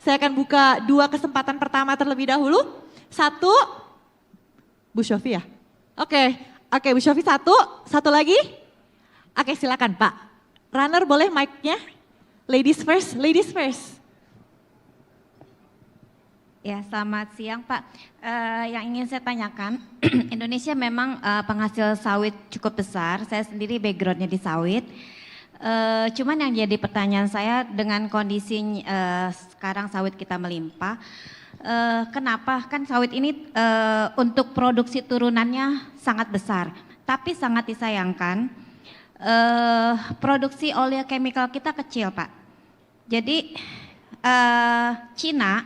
Saya akan buka 2 kesempatan pertama terlebih dahulu. 1, Bu Syofi ya? Oke Bu Syofi 1, 1 lagi. Oke silakan Pak. Runner boleh mic-nya? Ladies first, ladies first. Ya, selamat siang Pak. Yang ingin saya tanyakan, Indonesia memang penghasil sawit cukup besar. Saya sendiri backgroundnya di sawit. Cuman yang jadi pertanyaan saya dengan kondisi sekarang sawit kita melimpah, kenapa kan sawit ini untuk produksi turunannya sangat besar, tapi sangat disayangkan produksi oleochemical kita kecil Pak. Jadi Cina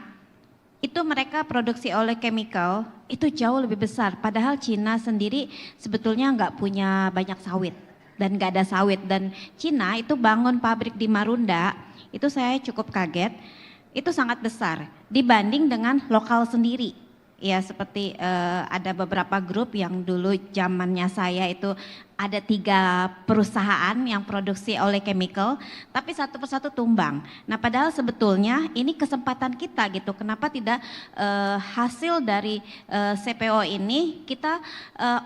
itu mereka produksi oleochemical itu jauh lebih besar. Padahal Cina sendiri sebetulnya nggak punya banyak sawit dan nggak ada sawit. Dan Cina itu bangun pabrik di Marunda, itu saya cukup kaget. Itu sangat besar dibanding dengan lokal sendiri. Ya seperti ada beberapa grup yang dulu zamannya saya itu ada 3 perusahaan yang produksi oleochemical, tapi satu persatu tumbang. Nah padahal sebetulnya ini kesempatan kita gitu, kenapa tidak hasil dari CPO ini kita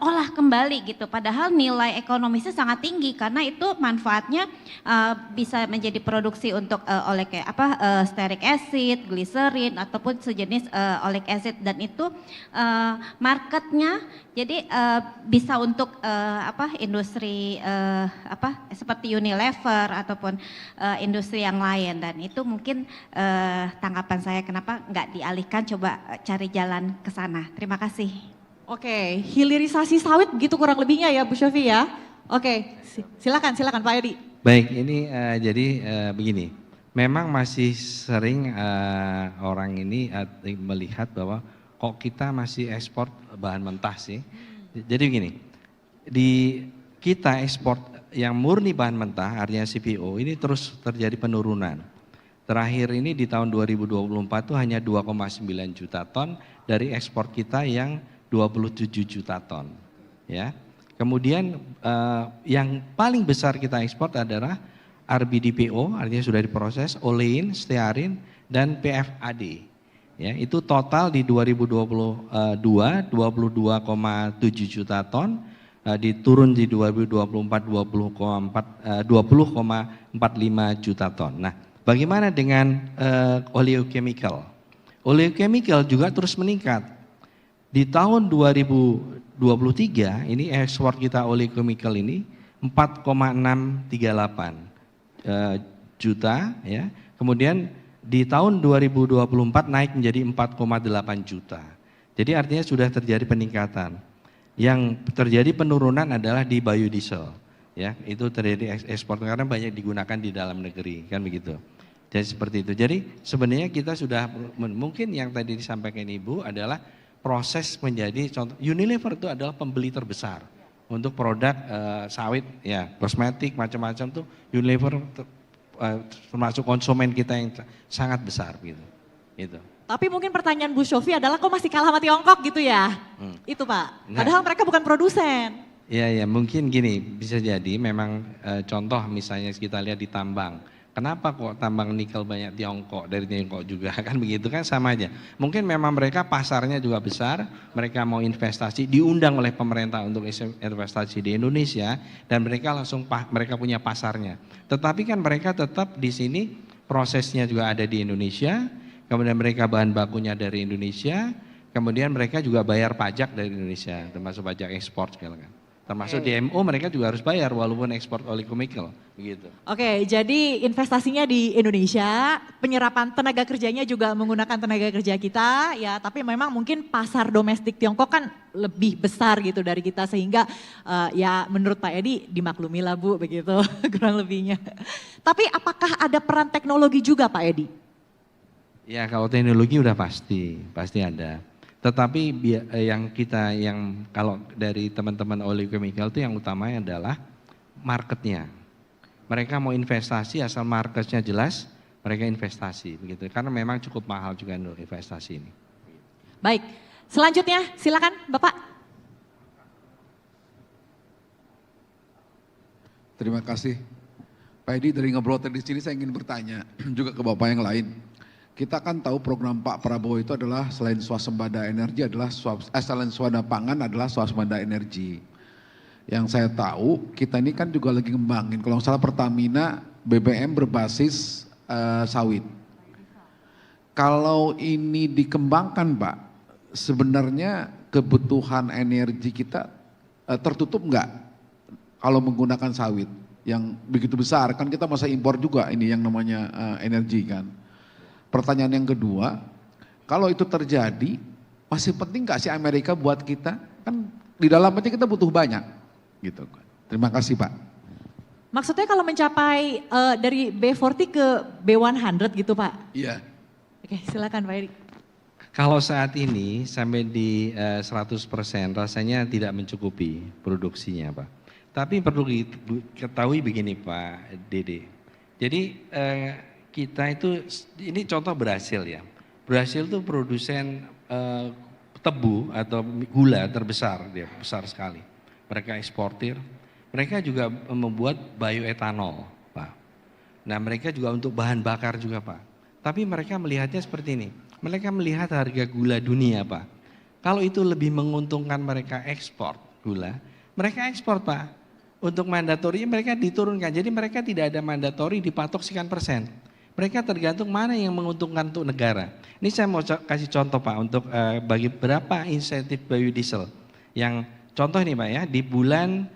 olah kembali gitu, padahal nilai ekonomisnya sangat tinggi karena itu manfaatnya bisa menjadi produksi untuk stearic acid, glycerin ataupun sejenis oleic acid, dan itu marketnya jadi bisa untuk industri seperti Unilever ataupun industri yang lain, dan itu mungkin tanggapan saya kenapa nggak dialihkan, coba cari jalan ke sana. Terima kasih. Oke, hilirisasi sawit begitu kurang lebihnya ya Bu Syofi ya. Oke, silakan Pak Edi. Baik, ini jadi begini, memang masih sering orang ini melihat bahwa kok kita masih ekspor bahan mentah sih. Jadi begini, kita ekspor yang murni bahan mentah artinya CPO ini terus terjadi penurunan. Terakhir ini di tahun 2024 itu hanya 2,9 juta ton dari ekspor kita yang 27 juta ton. Ya. Kemudian yang paling besar kita ekspor adalah RBDPO, artinya sudah diproses, olein, stearin, dan PFAD. Ya, itu total di 2022 22,7 juta ton, diturun di 2024 20,45 juta ton. Nah, bagaimana dengan oleochemical? Oleochemical juga terus meningkat. Di tahun 2023 ini ekspor kita oleochemical ini 4,638 juta ya. Kemudian di tahun 2024 naik menjadi 4,8 juta. Jadi artinya sudah terjadi peningkatan. Yang terjadi penurunan adalah di biodiesel. Ya, itu terjadi ekspor karena banyak digunakan di dalam negeri, kan begitu. Jadi seperti itu. Jadi sebenarnya kita sudah mungkin yang tadi disampaikan Ibu adalah proses menjadi contoh. Unilever itu adalah pembeli terbesar untuk produk sawit, ya, kosmetik macam-macam tuh Unilever termasuk konsumen kita yang sangat besar gitu. Itu. Tapi mungkin pertanyaan Bu Syofi adalah kok masih kalah sama Tiongkok gitu ya? Itu Pak. Padahal mereka bukan produsen. Iya, mungkin gini, bisa jadi memang contoh misalnya kita lihat di tambang. Kenapa kok tambang nikel banyak Tiongkok, dari Tiongkok juga kan begitu kan, sama aja. Mungkin memang mereka pasarnya juga besar, mereka mau investasi, diundang oleh pemerintah untuk investasi di Indonesia dan mereka mereka punya pasarnya. Tetapi kan mereka tetap di sini prosesnya juga ada di Indonesia, kemudian mereka bahan bakunya dari Indonesia, kemudian mereka juga bayar pajak dari Indonesia, termasuk pajak ekspor segala kan. Termasuk DMO mereka juga harus bayar walaupun ekspor oleochemical begitu. Oke, jadi investasinya di Indonesia, penyerapan tenaga kerjanya juga menggunakan tenaga kerja kita ya, tapi memang mungkin pasar domestik Tiongkok kan lebih besar gitu dari kita sehingga ya menurut Pak Edi dimaklumi lah Bu begitu kurang lebihnya. Tapi apakah ada peran teknologi juga Pak Edi? Ya kalau teknologi udah pasti ada. Tetapi yang kalau dari teman-teman oleochemical itu yang utamanya adalah marketnya. Mereka mau investasi asal marketnya jelas, mereka investasi begitu. Karena memang cukup mahal juga untuk investasi ini. Baik, selanjutnya silakan Bapak. Terima kasih. Pak Edi, dari ngobrol tadi di sini saya ingin bertanya juga ke Bapak yang lain. Kita kan tahu program Pak Prabowo itu adalah selain swasembada energi adalah selain swasembada pangan adalah swasembada energi. Yang saya tahu kita ini kan juga lagi ngembangin, kalau nggak salah Pertamina BBM berbasis sawit. Kalau ini dikembangkan Pak, sebenarnya kebutuhan energi kita tertutup nggak kalau menggunakan sawit yang begitu besar? Kan kita masa impor juga ini yang namanya energi kan. Pertanyaan yang kedua, kalau itu terjadi, masih penting nggak sih Amerika buat kita? Kan di dalam aja kita butuh banyak, gitu. Terima kasih Pak. Maksudnya kalau mencapai dari B40 ke B100 gitu Pak? Iya. Oke, silakan Pak Edi. Kalau saat ini sampai di 100% rasanya tidak mencukupi produksinya Pak. Tapi perlu diketahui begini Pak Dede. Jadi kita itu, ini contoh Brasil ya. Brasil itu produsen tebu atau gula terbesar, dia besar sekali. Mereka eksportir, mereka juga membuat bioetanol Pak. Nah mereka juga untuk bahan bakar juga Pak. Tapi mereka melihatnya seperti ini, mereka melihat harga gula dunia Pak. Kalau itu lebih menguntungkan mereka ekspor gula, mereka ekspor Pak. Untuk mandatori mereka diturunkan, jadi mereka tidak ada mandatori dipatok sekian persen. Mereka tergantung mana yang menguntungkan untuk negara. Ini saya mau kasih contoh Pak untuk bagi berapa insentif biodiesel. Yang contoh ini Pak ya, di bulan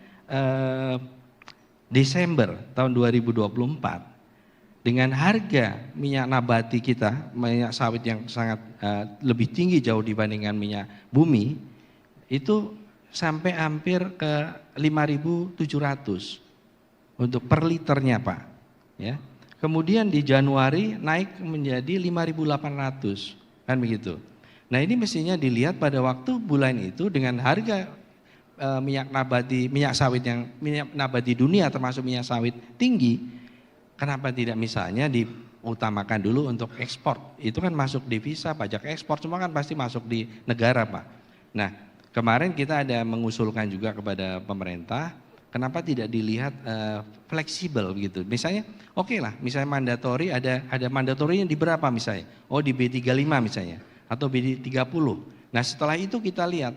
Desember tahun 2024 dengan harga minyak nabati kita, minyak sawit yang sangat lebih tinggi jauh dibandingkan minyak bumi, itu sampai hampir ke 5.700 untuk per liternya Pak. Ya. Kemudian di Januari naik menjadi 5.800, kan begitu. Nah ini mestinya dilihat pada waktu bulan itu dengan harga minyak sawit yang minyak nabati dunia termasuk minyak sawit tinggi, kenapa tidak misalnya diutamakan dulu untuk ekspor? Itu kan masuk devisa, pajak ekspor, semua kan pasti masuk di negara Pak. Nah kemarin kita ada mengusulkan juga kepada pemerintah, kenapa tidak dilihat fleksibel begitu? Misalnya, oke lah, misalnya mandatori ada mandatorinya di berapa misalnya? Oh di B35 misalnya, atau B30. Nah setelah itu kita lihat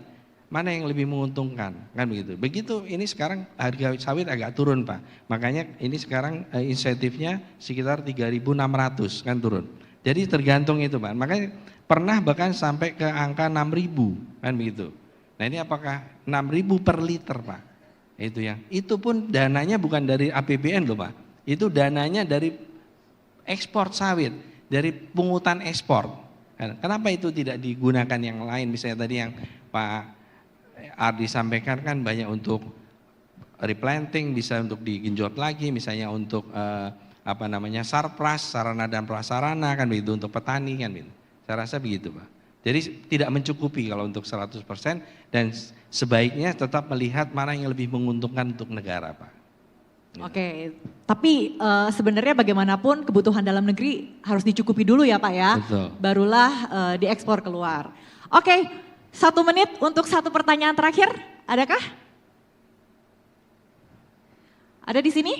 mana yang lebih menguntungkan, kan begitu. Begitu ini sekarang harga sawit agak turun Pak. Makanya ini sekarang insentifnya sekitar 3.600 kan turun. Jadi tergantung itu Pak. Makanya pernah bahkan sampai ke angka 6.000 kan begitu. Nah ini apakah 6.000 per liter Pak? Itu pun dananya bukan dari APBN loh Pak. Itu dananya dari ekspor sawit, dari pungutan ekspor. Kenapa itu tidak digunakan yang lain? Misalnya tadi yang Pak Ardi sampaikan kan banyak untuk replanting, bisa untuk digenjot lagi, misalnya untuk sarpras, sarana dan prasarana kan begitu, untuk petani kan begitu. Saya rasa begitu Pak. Jadi tidak mencukupi kalau untuk 100% dan sebaiknya tetap melihat mana yang lebih menguntungkan untuk negara Pak. Oke, tapi sebenarnya bagaimanapun kebutuhan dalam negeri harus dicukupi dulu ya Pak ya. Betul. Barulah diekspor keluar. Oke, 1 menit untuk satu pertanyaan terakhir, adakah? Ada di sini?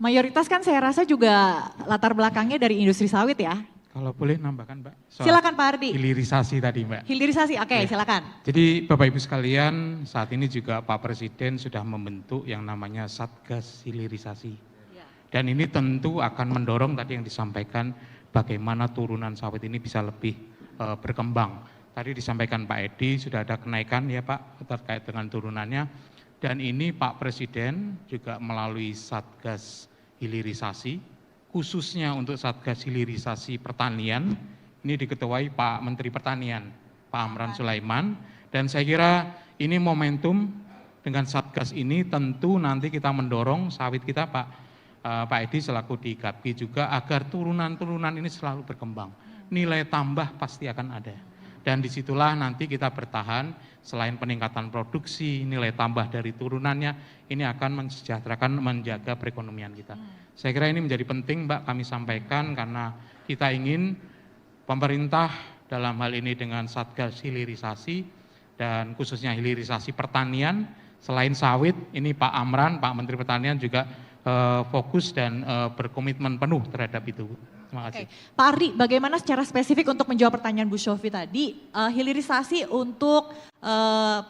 Mayoritas kan saya rasa juga latar belakangnya dari industri sawit ya. Kalau boleh nambahkan Mbak. Silakan Pak Ardi. Hilirisasi tadi Mbak. Hilirisasi, oke Ya. silakan. Jadi Bapak Ibu sekalian, saat ini juga Pak Presiden sudah membentuk yang namanya Satgas Hilirisasi. Dan ini tentu akan mendorong tadi yang disampaikan bagaimana turunan sawit ini bisa lebih berkembang. Tadi disampaikan Pak Edi sudah ada kenaikan ya Pak terkait dengan turunannya. Dan ini Pak Presiden juga melalui Satgas Hilirisasi, khususnya untuk Satgas Hilirisasi Pertanian, ini diketuai Pak Menteri Pertanian, Pak Amran Sulaiman, dan saya kira ini momentum dengan Satgas ini tentu nanti kita mendorong sawit kita Pak Edi selaku di GAPI juga agar turunan-turunan ini selalu berkembang, nilai tambah pasti akan ada. Dan disitulah nanti kita bertahan selain peningkatan produksi, nilai tambah dari turunannya, ini akan mensejahterakan, menjaga perekonomian kita. Saya kira ini menjadi penting Mbak kami sampaikan karena kita ingin pemerintah dalam hal ini dengan Satgas Hilirisasi dan khususnya hilirisasi pertanian, selain sawit, ini Pak Amran, Pak Menteri Pertanian juga fokus dan berkomitmen penuh terhadap itu. Terima kasih. Oke. Pak Ardi, bagaimana secara spesifik untuk menjawab pertanyaan Bu Shofi tadi, hilirisasi untuk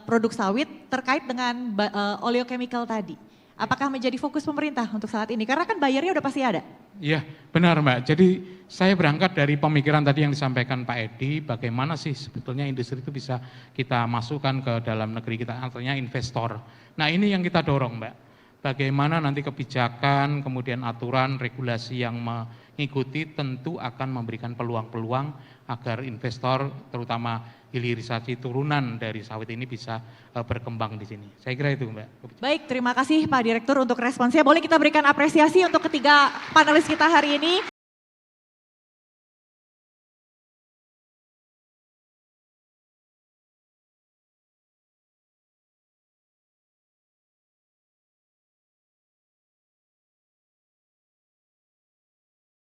produk sawit terkait dengan oleochemical tadi? Apakah menjadi fokus pemerintah untuk saat ini? Karena kan bayarnya udah pasti ada. Iya, benar Mbak. Jadi saya berangkat dari pemikiran tadi yang disampaikan Pak Edi, bagaimana sih sebetulnya industri itu bisa kita masukkan ke dalam negeri kita, artinya investor. Nah ini yang kita dorong Mbak. Bagaimana nanti kebijakan, kemudian aturan, regulasi yang mengikuti tentu akan memberikan peluang-peluang agar investor, terutama hilirisasi turunan dari sawit ini bisa berkembang di sini. Saya kira itu Mbak. Baik, terima kasih Pak Direktur untuk responsnya. Boleh kita berikan apresiasi untuk ketiga panelis kita hari ini.